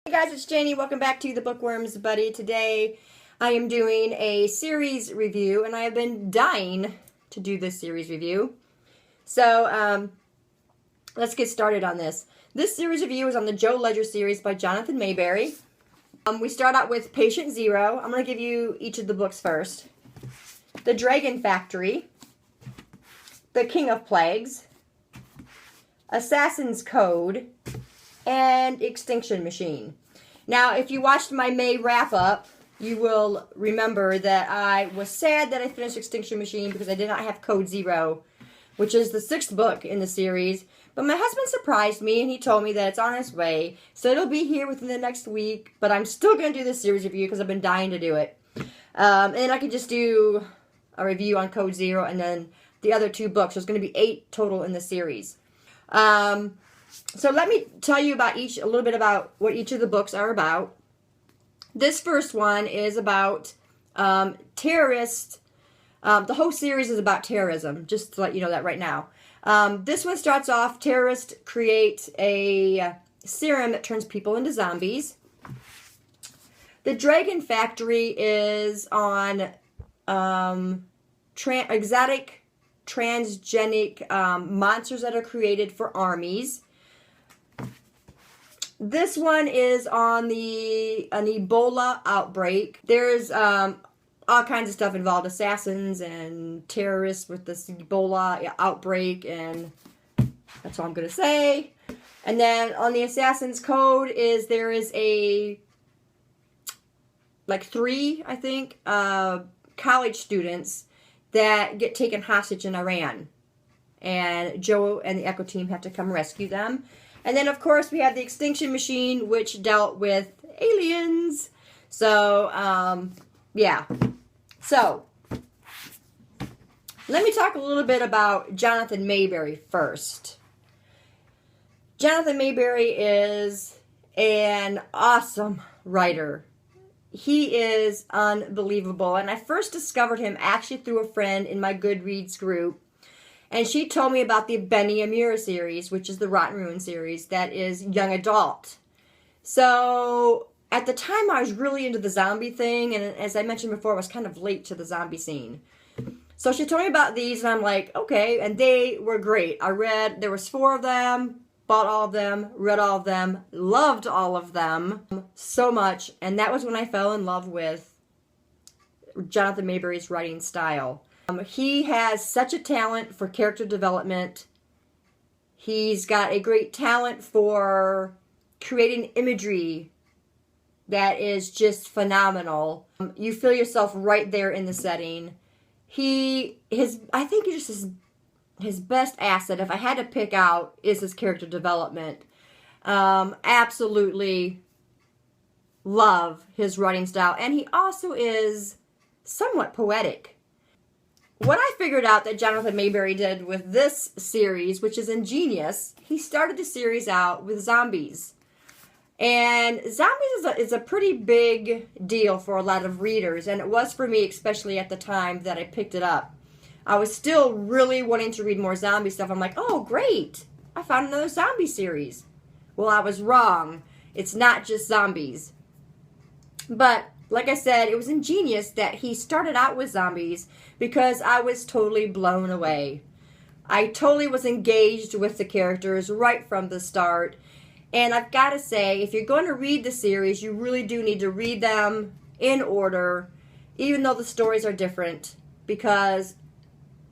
Hey guys, it's Janie. Welcome back to the Bookworms Buddy. Today I am doing a series review, and I have been dying to do this series review. So, let's get started on this. This series review is on the Joe Ledger series by Jonathan Maberry. We start out with Patient Zero. I'm going to give you each of the books first. The Dragon Factory, The King of Plagues, Assassin's Code, and Extinction Machine. Now, if you watched my May wrap-up, you will remember that I was sad that I finished Extinction Machine because I did not have Code Zero, which is the 6th book in the series. But my husband surprised me, and he told me that it's on its way. So it'll be here within the next week, but I'm still going to do this series review because I've been dying to do it. And I could just do a review on Code Zero and then the other 2 books. There's going to be 8 total in the series. So let me tell you about a little bit about what each of the books are about. This first one is about terrorists. The whole series is about terrorism, just to let you know that right now. This one starts off, terrorists create a serum that turns people into zombies. The Dragon Factory is on exotic transgenic monsters that are created for armies. This one is on an Ebola outbreak. There's all kinds of stuff involved, assassins and terrorists with this Ebola outbreak, and that's all I'm going to say. And then on the Assassin's Code there is like 3, I think, college students that get taken hostage in Iran. And Joe and the Echo team have to come rescue them. And then, of course, we have the Extinction Machine, which dealt with aliens. So, yeah. So, let me talk a little bit about Jonathan Maberry first. Jonathan Maberry is an awesome writer. He is unbelievable. And I first discovered him actually through a friend in my Goodreads group. And she told me about the Benny Amira series, which is the Rotten Ruin series, that is young adult. So, at the time, I was really into the zombie thing, and as I mentioned before, I was kind of late to the zombie scene. So she told me about these, and I'm like, okay, and they were great. There was 4 of them, bought all of them, read all of them, loved all of them so much, and that was when I fell in love with Jonathan Maberry's writing style. He has such a talent for character development. He's got a great talent for creating imagery that is just phenomenal. You feel yourself right there in the setting. I think his best asset, if I had to pick out, is his character development. Absolutely love his writing style. And he also is somewhat poetic. What I figured out that Jonathan Maberry did with this series, which is ingenious, he started the series out with zombies. And zombies is a pretty big deal for a lot of readers, and it was for me, especially at the time that I picked it up. I was still really wanting to read more zombie stuff. I'm like, oh, great, I found another zombie series. Well, I was wrong. It's not just zombies. But like I said, it was ingenious that he started out with zombies because I was totally blown away. I totally was engaged with the characters right from the start. And I've got to say, if you're going to read the series, you really do need to read them in order, even though the stories are different, because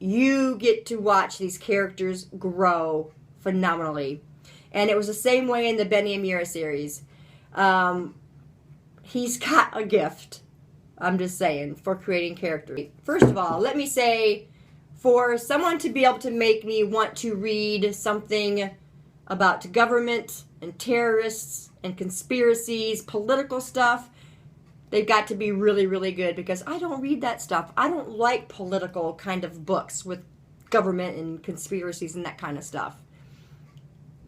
you get to watch these characters grow phenomenally. And it was the same way in the Benny Amira series. He's got a gift, I'm just saying, for creating characters. First of all, let me say, for someone to be able to make me want to read something about government and terrorists and conspiracies, political stuff, they've got to be really, really good, because I don't read that stuff. I don't like political kind of books with government and conspiracies and that kind of stuff.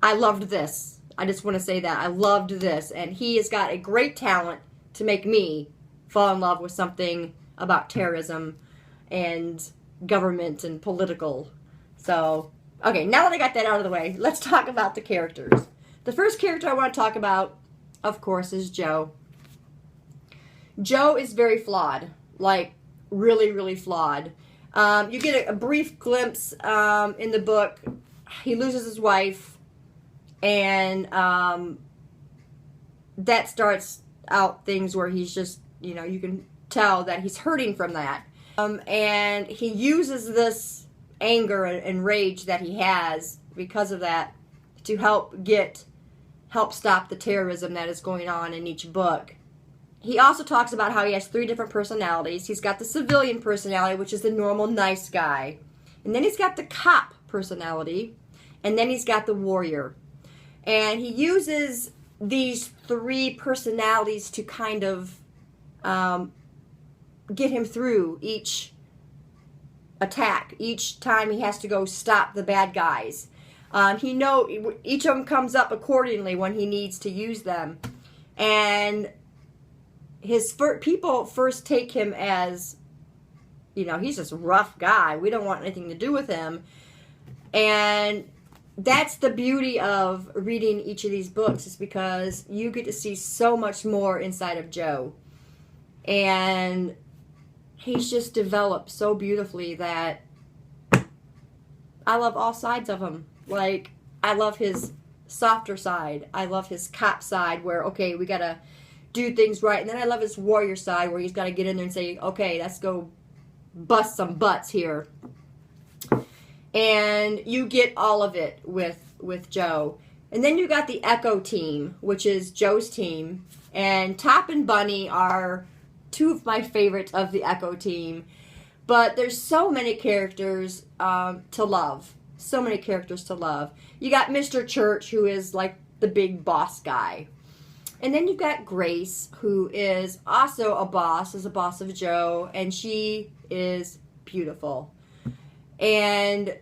I loved this. I just want to say that. I loved this. And he has got a great talent to make me fall in love with something about terrorism and government and political. So, okay, now that I got that out of the way, let's talk about the characters. The first character I want to talk about of course, is Joe. Joe is very flawed, like really, really flawed. You get a brief glimpse in the book. He loses his wife, and that starts out things where he's just, you know, you can tell that he's hurting from that. And he uses this anger and rage that he has because of that to help stop the terrorism that is going on in each book. He also talks about how he has 3 different personalities. He's got the civilian personality, which is the normal nice guy. And then he's got the cop personality. And then he's got the warrior. And he uses these 3 personalities to kind of get him through each attack, each time he has to go stop the bad guys. Each of them comes up accordingly when he needs to use them. And people first take him as, you know, he's this rough guy. We don't want anything to do with him. And that's the beauty of reading each of these books, is because you get to see so much more inside of Joe. And he's just developed so beautifully that I love all sides of him. Like, I love his softer side. I love his cop side where, okay, we got to do things right. And then I love his warrior side where he's got to get in there and say, okay, let's go bust some butts here. And you get all of it with Joe. And then you got the Echo team, which is Joe's team. And Top and Bunny are 2 of my favorites of the Echo team. But there's so many characters to love. So many characters to love. You got Mr. Church, who is like the big boss guy. And then you've got Grace, who is also a boss of Joe. And she is beautiful. And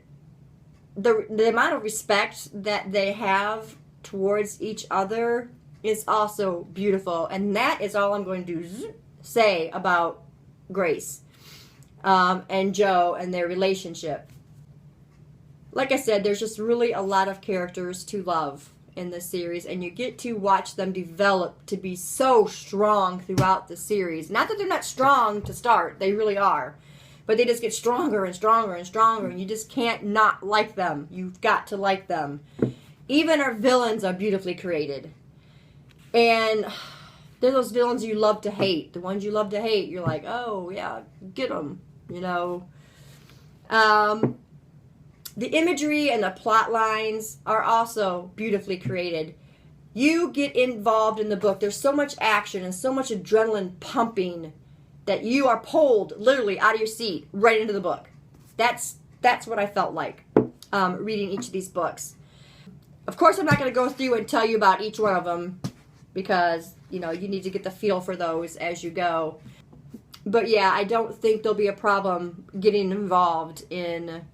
the amount of respect that they have towards each other is also beautiful. And that is all I'm going to say about Grace and Joe and their relationship. Like I said, there's just really a lot of characters to love in this series, and you get to watch them develop to be so strong throughout the series. Not that they're not strong to start, they really are. But they just get stronger and stronger and stronger, and you just can't not like them. You've got to like them. Even our villains are beautifully created. And they're those villains you love to hate. The ones you love to hate, you're like, oh, yeah, get them, you know. The imagery and the plot lines are also beautifully created. You get involved in the book. There's so much action and so much adrenaline pumping that you are pulled literally out of your seat right into the book. That's what I felt like reading each of these books. Of course, I'm not going to go through and tell you about each one of them because, you know, you need to get the feel for those as you go. But yeah, I don't think there'll be a problem getting involved in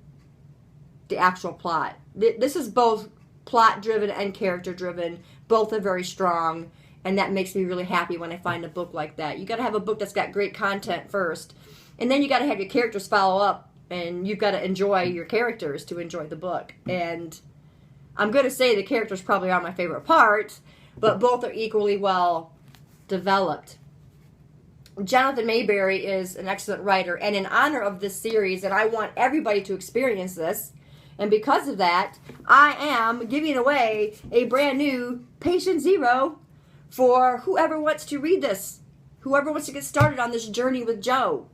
the actual plot. This is both plot-driven and character-driven. Both are very strong. And that makes me really happy when I find a book like that. You got to have a book that's got great content first. And then you got to have your characters follow up. And you've got to enjoy your characters to enjoy the book. And I'm going to say the characters probably are my favorite part. But both are equally well developed. Jonathan Maberry is an excellent writer. And in honor of this series, and I want everybody to experience this, and because of that, I am giving away a brand new Patient Zero for whoever wants to read this, whoever wants to get started on this journey with Joe.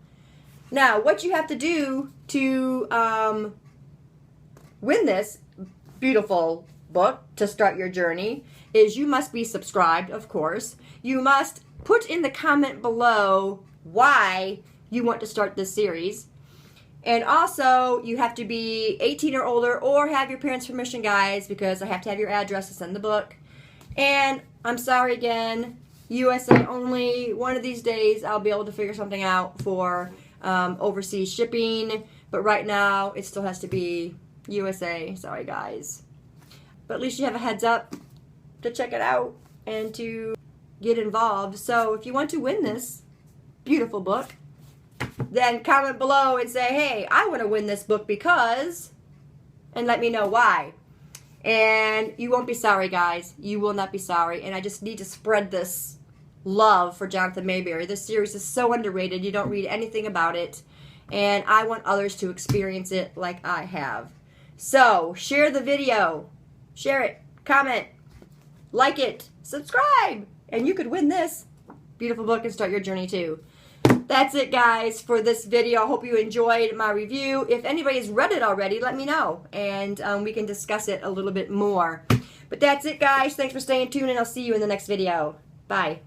Now, what you have to do to win this beautiful book to start your journey is you must be subscribed, of course. You must put in the comment below why you want to start this series. And also, you have to be 18 or older or have your parents' permission, guys, because I have to have your address to send the book. And I'm sorry again, USA only. One of these days, I'll be able to figure something out for overseas shipping. But right now, it still has to be USA. Sorry, guys. But at least you have a heads up to check it out and to get involved. So if you want to win this beautiful book, then comment below and say, hey, I want to win this book because, and let me know why. And you won't be sorry, guys. You will not be sorry. And I just need to spread this love for Jonathan Maberry. This series is so underrated. You don't read anything about it. And I want others to experience it like I have. So, share the video. Share it. Comment. Like it. Subscribe. And you could win this beautiful book and start your journey too. That's it, guys, for this video. I hope you enjoyed my review. If anybody's read it already, let me know, and we can discuss it a little bit more. But that's it, guys. Thanks for staying tuned, and I'll see you in the next video. Bye.